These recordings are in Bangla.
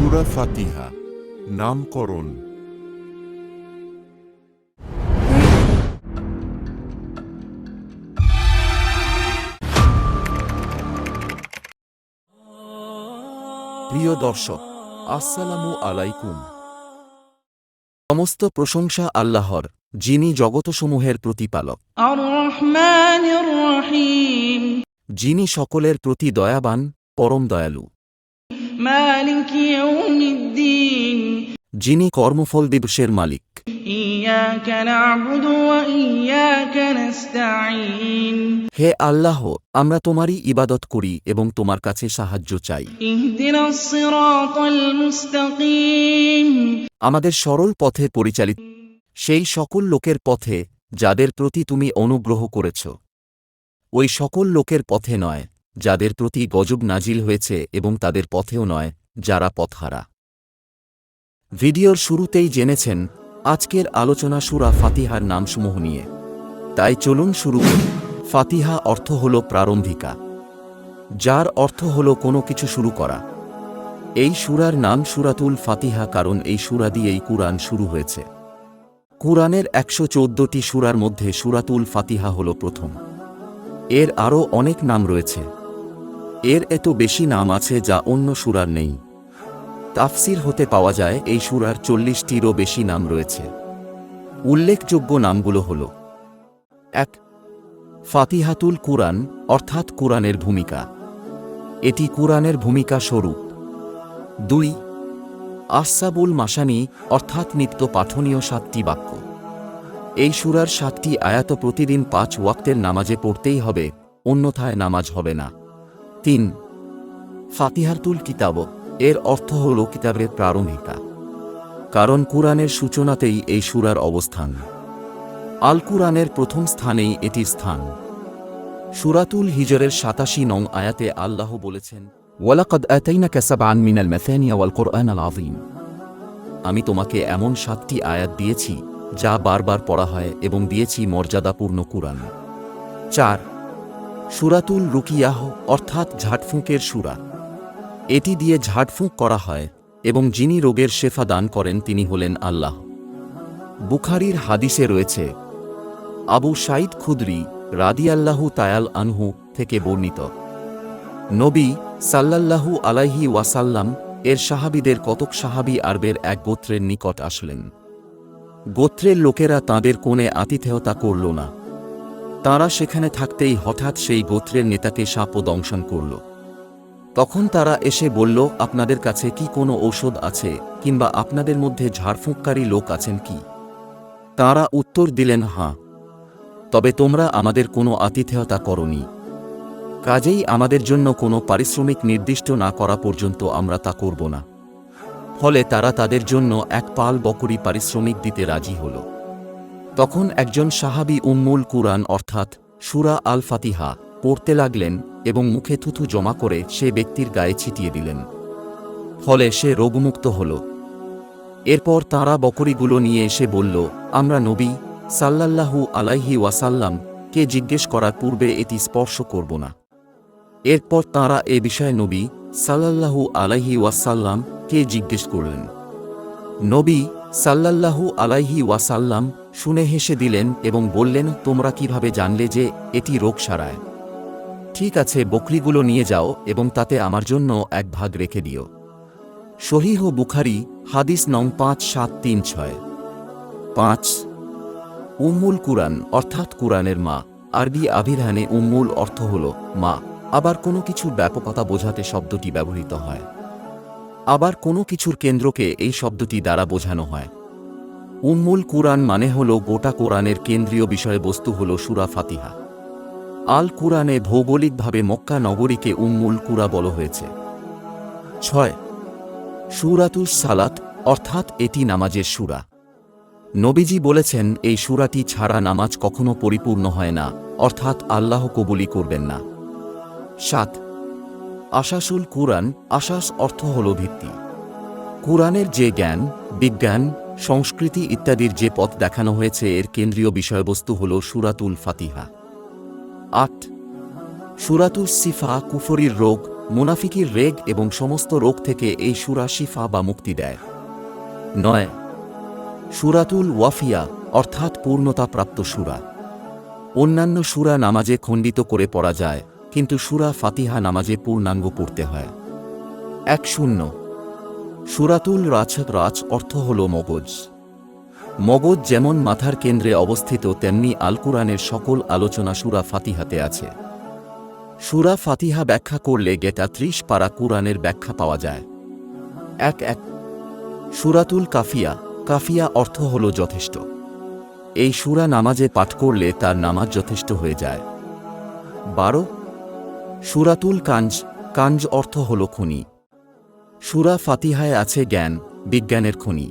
সূরা ফাতিহা নামকরণ। প্রিয় দর্শক, আসসালামু আলাইকুম। সমস্ত প্রশংসা আল্লাহর, যিনি জগতসমূহের প্রতিপালক, আর-রহমানির রহিম, যিনি সকলের প্রতি দয়াবান, পরম দয়ালু, মালিকি ইয়াউমিদ্দিন, যিনি কর্মফল দিবসের মালিক। ইয়াকা না'বুদু ওয়া ইয়াকা নাস্তাঈন, হে আল্লাহ, আমরা তোমারই ইবাদত করি এবং তোমার কাছে সাহায্য চাই। ইহদিনাস সিরাতাল মুস্তাকিম, আমাদের সরল পথে পরিচালিত সেই সকল লোকের পথে যাদের প্রতি তুমি অনুগ্রহ করেছ, ওই সকল লোকের পথে নয় যাদের প্রতি গজব নাজিল হয়েছে, এবং তাদের পথেও নয় যারা পথহারা। ভিডিওর শুরুতেই জেনেছেন আজকের আলোচনা সূরা ফাতিহার নামসমূহ নিয়ে, তাই চলুন শুরু করি। ফাতিহা অর্থ হল প্রারম্ভিকা, যার অর্থ হল কোনো কিছু শুরু করা। এই সূরার নাম সূরাতুল ফাতিহা কারণ এই সূরা দিয়েই কুরআন শুরু হয়েছে। কুরআনের ১১৪টি সূরার মধ্যে সূরাতুল ফাতিহা হল প্রথম। এর আরও অনেক নাম রয়েছে। এর এত বেশি নাম আছে যা অন্য সূরার নেই। তাফসির হতে পাওয়া যায় এই সূরার ৪০টিরও বেশি নাম রয়েছে। উল্লেখযোগ্য নামগুলো হল: ১. ফাতিহাতুল কুরআন, অর্থাৎ কুরআনের ভূমিকা। এটি কুরআনের ভূমিকা স্বরূপ। ২. আসসাবুল মাসানি, অর্থাৎ নিত্য পাঠনীয় ৭টি বাক্য। এই সূরার ৭টি আয়াত প্রতিদিন ৫ ওয়াক্তের নামাজে পড়তেই হবে, অন্যথায় নামাজ হবে না। ৩. ফাতিহাতুল কিতাব, এর অর্থ হল কিতাবের প্রারম্ভিকা, কারণ কুরআনের সূচনাতেই এই সূরার অবস্থান। আল কুরআনের প্রথম স্থানেই এটির স্থান। সূরাতুল হিজরের ৮৭ নং আয়াতে আল্লাহ বলেছেন, ওয়ালাকাদ আতাইনাকা সাবআন মিনাল মাসানি ওয়াল কুরআনাল আযীম। আমি তোমাকে এমন ৭টি আয়াত দিয়েছি যা বারবার পড়া হয়, এবং দিয়েছি মর্যাদাপূর্ণ কুরআন। ৪. সূরাতুল রুকিয়াহ, অর্থাৎ ঝাড়ফুঁকের সূরা। এটি দিয়ে ঝাড়ফুঁক করা হয়, এবং যিনি রোগের শেফা দান করেন তিনি হলেন আল্লাহ। বুখারীর হাদিসে রয়েছে, আবু সাঈদ খুদরি রাদিয়াল্লাহু তাআলা আনহু থেকে বর্ণিত, নবী সাল্লাল্লাহু আলাইহি ওয়াসাল্লাম এর সাহাবীদের কতক সাহাবী আরবের এক গোত্রের নিকট আসলেন। গোত্রের লোকেরা তাঁদের কোণে আতিথেয়তা করল না। তাঁরা সেখানে থাকতেই হঠাৎ সেই গোত্রের নেতাকে সাপ দংশন করল। তখন তারা এসে বলল, আপনাদের কাছে কি কোনো ঔষধ আছে, কিংবা আপনাদের মধ্যে ঝাড়ফুঁককারী লোক আছেন কি? তাঁরা উত্তর দিলেন, হাঁ, তবে তোমরা আমাদের কোনো আতিথেয়তা করনি, কাজেই আমাদের জন্য কোনো পারিশ্রমিক নির্দিষ্ট না করা পর্যন্ত আমরা তা করব না। ফলে তারা তাদের জন্য এক পাল বকরি পারিশ্রমিক দিতে রাজি হল। তখন একজন সাহাবী উম্মুল কুরআন, অর্থাৎ সূরা আল ফাতিহা পড়তে লাগলেন এবং মুখে থুথু জমা করে সে ব্যক্তির গায়ে ছিটিয়ে দিলেন। ফলে সে রোগমুক্ত হল। এরপর তাঁরা বকরিগুলো নিয়ে এসে বলল, আমরা নবী সাল্লাল্লাহু আলাইহি ওয়াসাল্লাম কে জিজ্ঞেস করার পূর্বে এটি স্পর্শ করব না। এরপর তাঁরা এ বিষয়ে নবী সাল্লাল্লাহু আলাইহি ওয়াসাল্লাম কে জিজ্ঞেস করলেন। নবী সাল্লাল্লাহু আলাইহি ওয়াসাল্লাম শুনে হেসে দিলেন এবং বললেন, তোমরা কিভাবে জানলে যে এটি রোগ সারায়? ঠিক আছে, বকরিগুলো নিয়ে যাও এবং তাতে আমার জন্য এক ভাগ রেখে দিও। সহিহ বুখারী হাদিস নং ৫৭৩৬। ৫. উম্মুল কুরআন, অর্থাৎ কুরআনের মা। আরবি আভিধানে উম্মুল অর্থ হল মা। আবার কোনো কিছুর ব্যাপকতা বোঝাতে শব্দটি ব্যবহৃত হয়, আবার কোনো কিছুর কেন্দ্রকে এই শব্দটি দ্বারা বোঝানো হয়। উম্মুল কুরআন মানে হল গোটা কোরআনের কেন্দ্রীয় বিষয়বস্তু হল সূরা ফাতিহা। আল কুরআনে ভৌগোলিকভাবে মক্কা নগরীকে উম্মুল কুরা বলা হয়েছে। ৬. সূরাতুস সালাত, অর্থাৎ এটি নামাজের সূরা। নবীজি বলেছেন, এই সূরাটি ছাড়া নামাজ কখনো পরিপূর্ণ হয় না, অর্থাৎ আল্লাহ কবুলই করবেন না। ৭. আসাসুল কুরআন, আসাস অর্থ হল ভিত্তি। কুরআনের যে জ্ঞান, বিজ্ঞান, সংস্কৃতি ইত্যাদির যে পথ দেখানো হয়েছে এর কেন্দ্রীয় বিষয়বস্তু হল সূরাতুল ফাতিহা। ৮. সূরাতুস সিফা, কুফরির রোগ, মুনাফিকির রেগ এবং সমস্ত রোগ থেকে এই সূরা শিফা বা মুক্তি দেয়। 9 সূরাতুল ওয়াফিয়া অর্থাৎ পূর্ণতাপ্রাপ্ত সূরা। অন্যান্য সূরা নামাজে খণ্ডিত করে পড়া যায়, কিন্তু সূরা ফাতিহা নামাজে পূর্ণাঙ্গ পড়তে হয়। 10 সূরাতুল রাজ অর্থ হল মগজ। মগজ যেমন মাথার কেন্দ্রে অবস্থিত, তেমনি আল কুরআনের সকল আলোচনা সূরা ফাতিহাতে আছে। সূরা ফাতিহা ব্যাখ্যা করলে 30 পারা কুরআনের ব্যাখ্যা পাওয়া যায়। 1 সূরাতুল কাফিয়া। কাফিয়া অর্থ হল যথেষ্ট। এই সূরা নামাজে পাঠ করলে তার নামাজ যথেষ্ট হয়ে যায়। 12 সূরাতুল কাঞ্জ। কাঞ্জ অর্থ হল খনি। সূরা ফাতিহায় আছে জ্ঞান, বিজ্ঞানের খনি।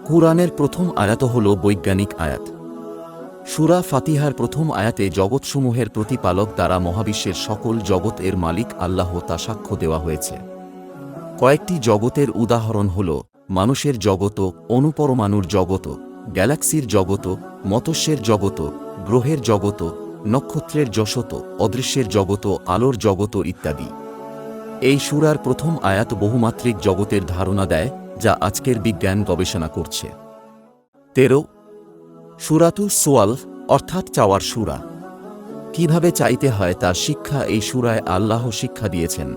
কুরআনের প্রথম আয়াত হল বৈজ্ঞানিক আয়াত। সূরা ফাতিহার প্রথম আয়াতে জগৎসমূহের প্রতিপালক দ্বারা মহাবিশ্বের সকল জগৎ এর মালিক আল্লাহ তা সাক্ষ্য দেওয়া হয়েছে। কয়েকটি জগতের উদাহরণ হল মানুষের জগত, অণুপরমাণুর জগত, গ্যালাক্সির জগত, মতস্যের জগত, গ্রহের জগত, নক্ষত্রের যশত, অদৃশ্যের জগত, আলোর জগত ইত্যাদি। এই সূরার প্রথম আয়াত বহুমাত্রিক জগতের ধারণা দেয়, যা আজকের বিজ্ঞান গবেষণা করছে। 13 সূরাতুস সোয়াল অর্থাৎ চাওয়ার সূরা। কিভাবে চাইতে হয় তার শিক্ষা এই সূরায় আল্লাহ শিক্ষা দিয়েছেন।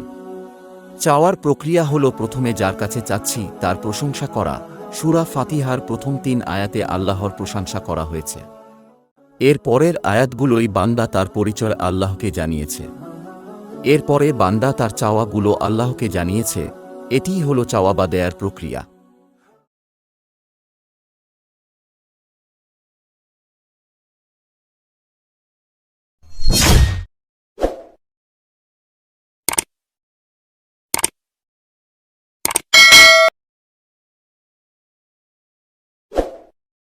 চাওয়ার প্রক্রিয়া হল প্রথমে যার কাছে চাচ্ছি তার প্রশংসা করা। সূরা ফাতিহার প্রথম 3 আয়াতে আল্লাহর প্রশংসা করা হয়েছে। এর পরের আয়াতগুলোই বান্দা তার পরিচয় আল্লাহকে জানিয়েছে। এরপরে বান্দা তার চাওয়াগুলো আল্লাহকে জানিয়েছে। এটিই হল চাওয়া বা দেয়ার প্রক্রিয়া।